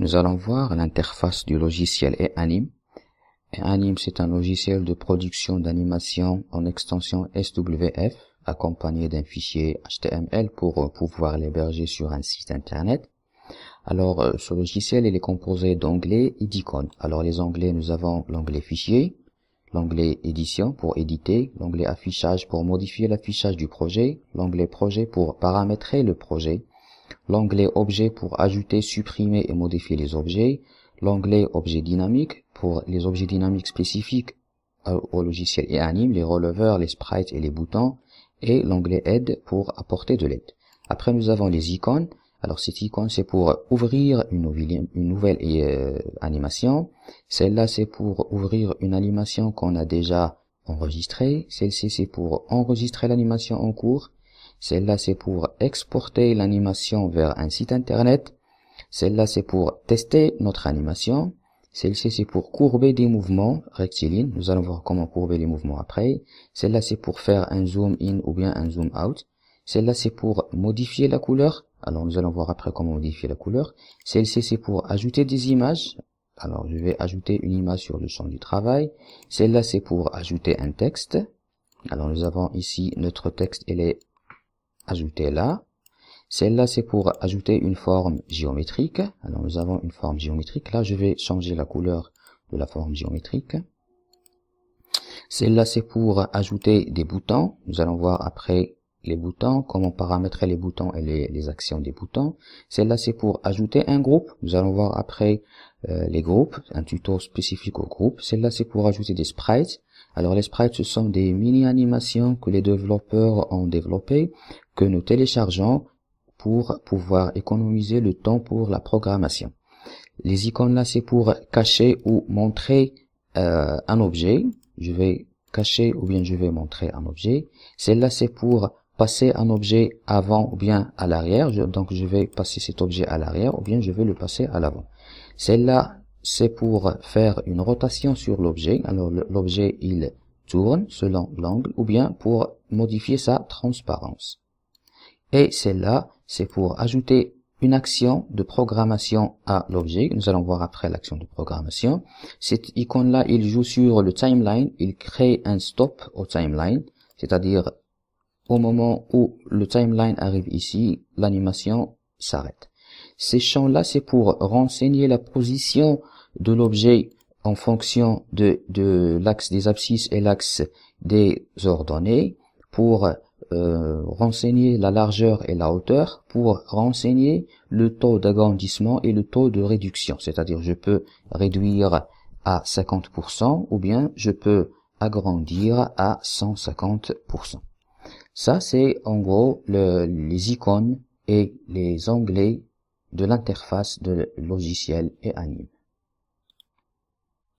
nous allons voir l'interface du logiciel eAnim. eAnim, c'est un logiciel de production d'animation en extension SWF, accompagné d'un fichier HTML pour pouvoir l'héberger sur un site internet. Alors, ce logiciel, il est composé d'onglets et d'icônes. Alors, les onglets, nous avons l'onglet fichier, l'onglet édition pour éditer, l'onglet affichage pour modifier l'affichage du projet, l'onglet projet pour paramétrer le projet, l'onglet objet pour ajouter, supprimer et modifier les objets, l'onglet objet dynamique pour les objets dynamiques spécifiques au logiciel eAnim, les releveurs, les sprites et les boutons, et l'onglet aide pour apporter de l'aide. Après, nous avons les icônes. Alors, cette icône, c'est pour ouvrir une nouvelle animation. Celle-là, c'est pour ouvrir une animation qu'on a déjà enregistrée. Celle-ci, c'est pour enregistrer l'animation en cours. Celle-là, c'est pour exporter l'animation vers un site internet. Celle-là, c'est pour tester notre animation. Celle-ci, c'est pour courber des mouvements rectilignes. Nous allons voir comment courber les mouvements après. Celle-là, c'est pour faire un zoom in ou bien un zoom out. Celle-là, c'est pour modifier la couleur. Alors, nous allons voir après comment modifier la couleur. Celle-ci, c'est pour ajouter des images. Alors, je vais ajouter une image sur le champ du travail. Celle-là, c'est pour ajouter un texte. Alors, nous avons ici notre texte, elle est ajoutée là. Celle-là, c'est pour ajouter une forme géométrique. Alors, nous avons une forme géométrique. Là, je vais changer la couleur de la forme géométrique. Celle-là, c'est pour ajouter des boutons. Nous allons voir après les boutons, comment paramétrer les boutons et les actions des boutons. Celle-là, c'est pour ajouter un groupe. Nous allons voir après les groupes, un tuto spécifique aux groupes. Celle-là, c'est pour ajouter des sprites. Alors, les sprites, ce sont des mini-animations que les développeurs ont développées, que nous téléchargeons pour pouvoir économiser le temps pour la programmation. Les icônes là, c'est pour cacher ou montrer un objet. Je vais cacher ou bien je vais montrer un objet. Celle-là, c'est pour passer un objet avant ou bien à l'arrière. Donc, je vais passer cet objet à l'arrière ou bien je vais le passer à l'avant. Celle-là, c'est pour faire une rotation sur l'objet. Alors, l'objet, il tourne selon l'angle ou bien pour modifier sa transparence. Et celle-là, c'est pour ajouter une action de programmation à l'objet. Nous allons voir après l'action de programmation. Cette icône-là, il joue sur le timeline. Il crée un stop au timeline, c'est-à-dire au moment où le timeline arrive ici, l'animation s'arrête. Ces champs-là, c'est pour renseigner la position de l'objet en fonction de l'axe des abscisses et l'axe des ordonnées, pour renseigner la largeur et la hauteur, pour renseigner le taux d'agrandissement et le taux de réduction. C'est-à-dire, je peux réduire à 50% ou bien je peux agrandir à 150%. Ça, c'est en gros les icônes et les onglets de l'interface de logiciel eAnim.